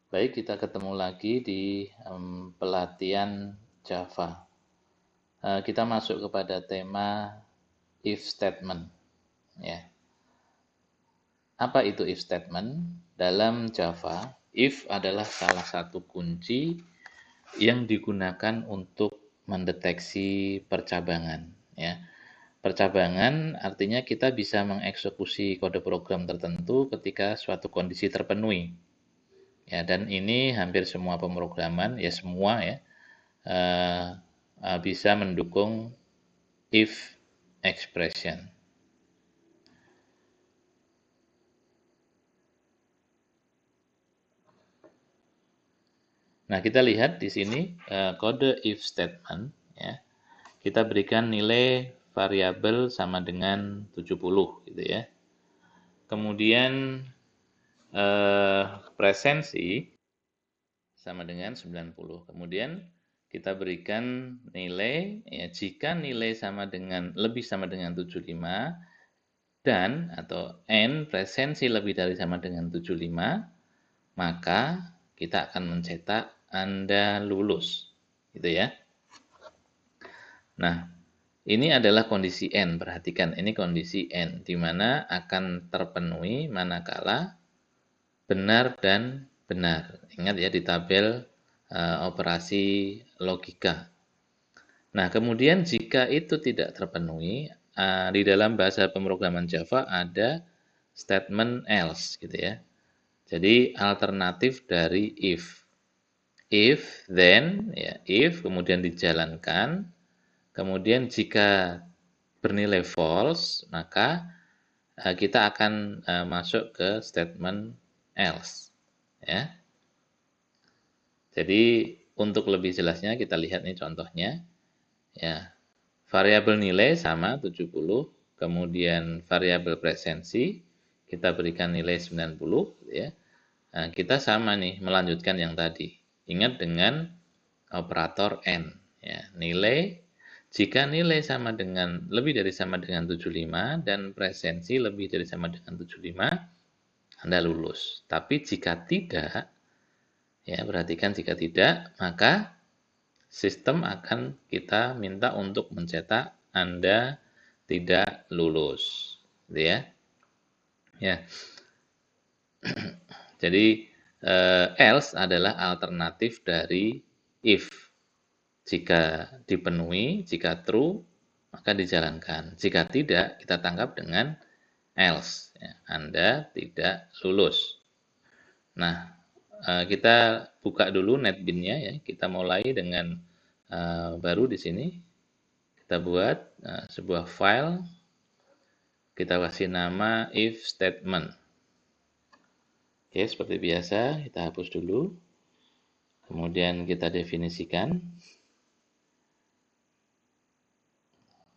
Baik, kita ketemu lagi di pelatihan Java. Kita masuk kepada tema if statement. Ya. Apa itu if statement? Dalam Java, if adalah salah satu kunci yang digunakan untuk mendeteksi percabangan. Ya. Percabangan artinya kita bisa mengeksekusi kode program tertentu ketika suatu kondisi terpenuhi. Ya, dan ini hampir semua pemrograman, ya semua ya, bisa mendukung if expression. Nah, kita lihat di sini kode if statement ya. Kita berikan nilai variabel sama dengan 70 gitu ya. Kemudian presensi sama dengan 90. Kemudian kita berikan nilai ya, jika nilai sama dengan lebih sama dengan 75 dan atau n presensi lebih dari sama dengan 75, maka kita akan mencetak Anda lulus. Gitu ya. Nah, ini adalah kondisi N. Perhatikan, ini kondisi N, di mana akan terpenuhi manakala benar dan benar. Ingat ya, di tabel operasi logika. Nah, kemudian jika itu tidak terpenuhi, di dalam bahasa pemrograman Java ada statement else gitu ya. Jadi alternatif dari if. If, then, ya, if, kemudian dijalankan, kemudian jika bernilai false, maka kita akan masuk ke statement else. Ya. Jadi untuk lebih jelasnya kita lihat nih contohnya. Ya, variabel nilai sama 70, kemudian variabel presensi kita berikan nilai 90 ya. Nah, kita sama nih melanjutkan yang tadi. Ingat dengan operator n ya. Jika nilai sama dengan lebih dari sama dengan 75 dan presensi lebih dari sama dengan 75, Anda lulus. Tapi jika tidak, ya perhatikan jika tidak, maka sistem akan kita minta untuk mencetak Anda tidak lulus. Gitu ya. Ya. Jadi else adalah alternatif dari if. Jika dipenuhi, jika true, maka dijalankan. Jika tidak, kita tangkap dengan else. Ya, Anda tidak lulus. Nah, kita buka dulu NetBeans-nya ya. Kita mulai dengan baru di sini. Kita buat sebuah file. Kita kasih nama if statement. Oke, seperti biasa, kita hapus dulu. Kemudian kita definisikan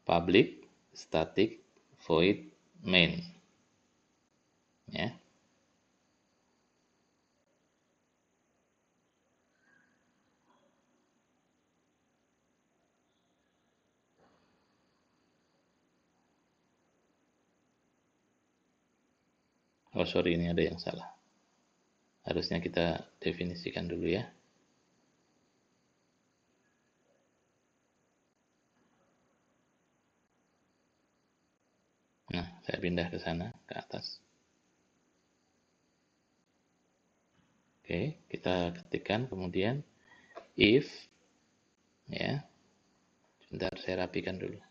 public static void main. Ya. Oh sorry, ini ada yang salah. Harusnya kita definisikan dulu ya. Nah, saya pindah ke sana, ke atas. Oke, kita ketikkan kemudian if, ya. Sebentar, saya rapikan dulu.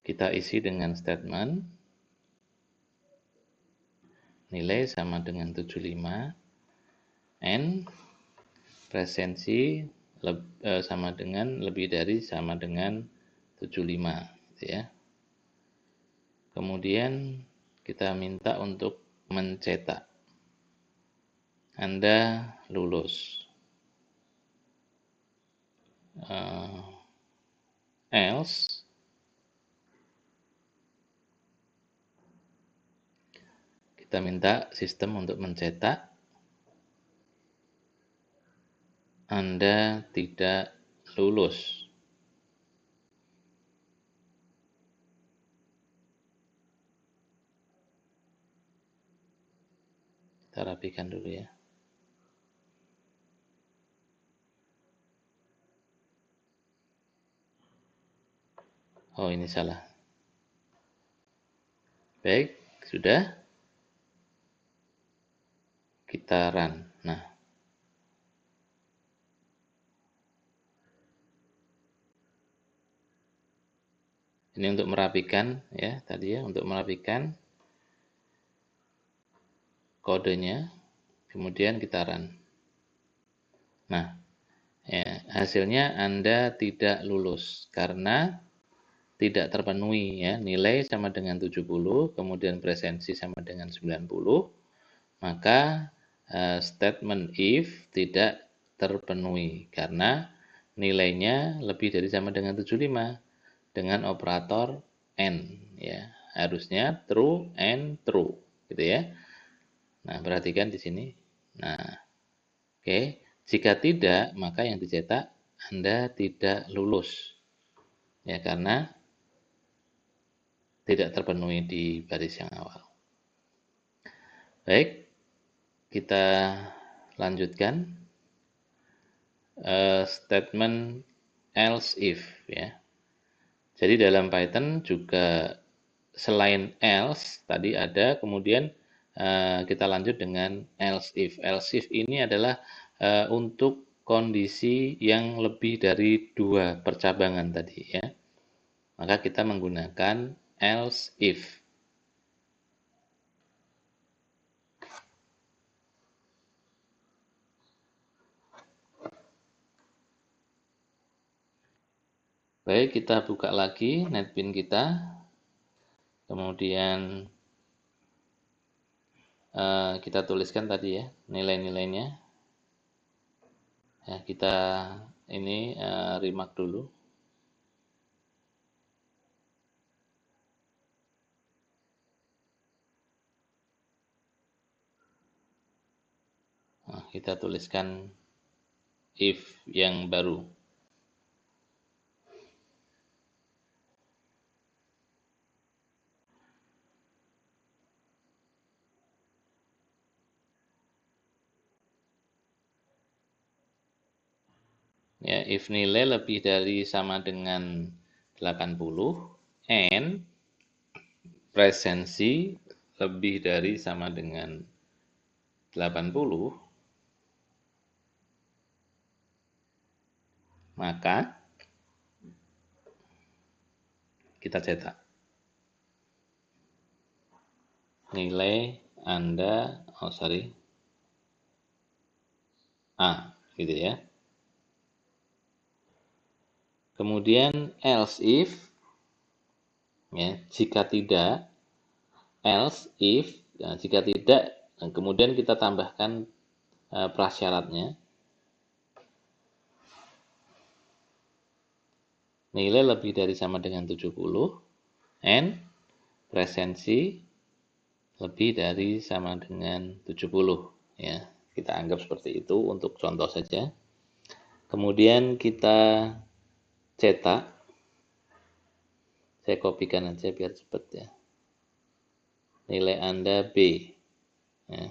Kita isi dengan statement nilai sama dengan 75, n presensi sama dengan lebih dari sama dengan 75 gitu ya. Kemudian kita minta untuk mencetak Anda lulus. Else kita minta sistem untuk mencetak Anda tidak lulus. Kita Kita rapikan dulu ya. Oh, ini salah. Baik, sudah. Kita run. Nah, ini untuk merapikan ya, tadi ya, untuk merapikan kodenya. Kemudian kita run. Nah, ya, hasilnya Anda tidak lulus karena tidak terpenuhi ya. Nilai sama dengan 70, kemudian presensi sama dengan 90, maka statement if tidak terpenuhi karena nilainya lebih dari sama dengan 75 dengan operator AND ya. Harusnya true and true gitu ya. Nah, perhatikan di sini. Nah, oke. Jika tidak, maka yang dicetak Anda tidak lulus. Ya, karena tidak terpenuhi di baris yang awal. Baik, kita lanjutkan. Statement else if ya. Jadi dalam Python juga selain else tadi ada, kemudian kita lanjut dengan else if. Else if ini adalah untuk kondisi yang lebih dari 2 percabangan tadi ya. Maka kita menggunakan else if. Baik, kita buka lagi netbin kita. Kemudian kita tuliskan tadi ya nilai-nilainya. Ya, kita ini remark dulu. Nah, kita tuliskan if yang baru. Ya, if nilai lebih dari sama dengan 80 and presensi lebih dari sama dengan 80, maka kita cetak nilai Anda, A, gitu ya. Kemudian else if, ya, jika tidak, else if, nah, jika tidak, nah, kemudian kita tambahkan prasyaratnya. Nilai lebih dari sama dengan 70 and presensi lebih dari sama dengan 70 ya. Kita anggap seperti itu untuk contoh saja. Kemudian kita cetak. Saya kopikan aja biar cepat ya. Nilai Anda B. Ya.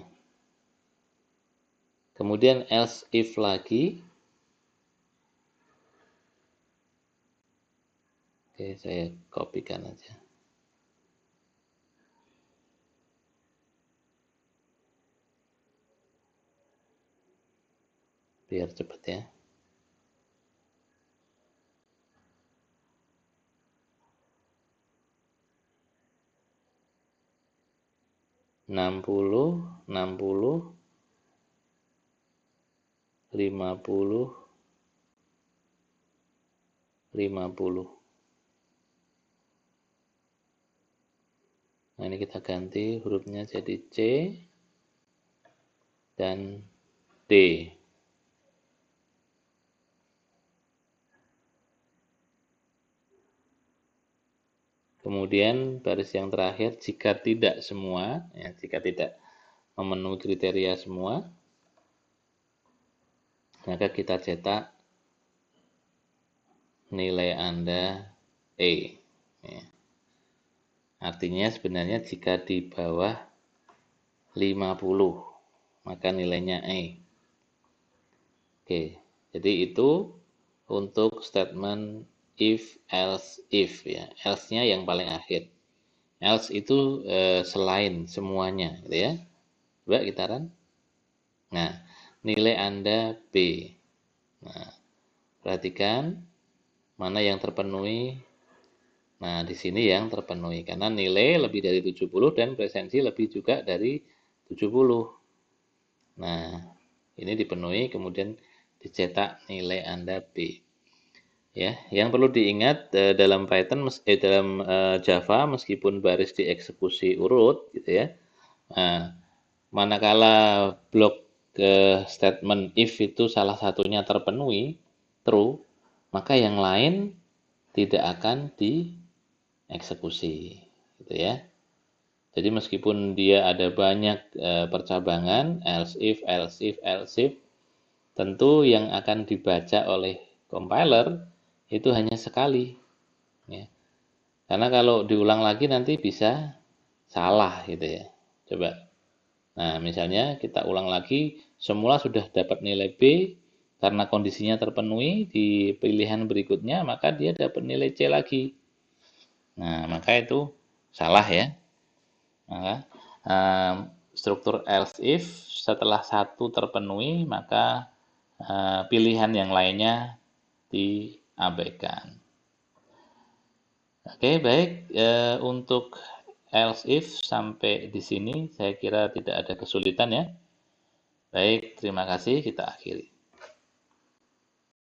Kemudian else if lagi. Oke, saya kopikan aja. Biar cepat ya. Enam puluh, 50. Nah, ini kita ganti hurufnya jadi C dan D. Kemudian baris yang terakhir, jika tidak semua, ya, jika tidak memenuhi kriteria semua, maka kita cetak nilai Anda E. Ya. Artinya sebenarnya jika di bawah 50. maka nilainya E. Oke, jadi itu untuk statement if, else, if ya. Else-nya yang paling akhir. Else itu selain semuanya, gitu ya. Coba kita run. Nah, nilai Anda B. Nah, perhatikan mana yang terpenuhi. Nah, di sini yang terpenuhi karena nilai lebih dari 70 dan presensi lebih juga dari 70. Nah, ini dipenuhi kemudian dicetak nilai Anda B. Ya, yang perlu diingat dalam Python dalam Java meskipun baris dieksekusi urut gitu ya. Nah, manakala blok statement if itu salah satunya terpenuhi true, maka yang lain tidak akan dieksekusi gitu ya. Jadi meskipun dia ada banyak percabangan else if, else if, else if, tentu yang akan dibaca oleh compiler itu hanya sekali ya. Karena kalau diulang lagi nanti bisa salah gitu ya. Coba. Nah, misalnya kita ulang lagi, semula sudah dapat nilai B, karena kondisinya terpenuhi di pilihan berikutnya, maka dia dapat nilai C lagi. Nah, maka itu salah ya. Maka struktur else if setelah satu terpenuhi, maka pilihan yang lainnya diabaikan. Oke, baik. Untuk else if sampai di sini saya kira tidak ada kesulitan ya. Baik, terima kasih. Kita akhiri.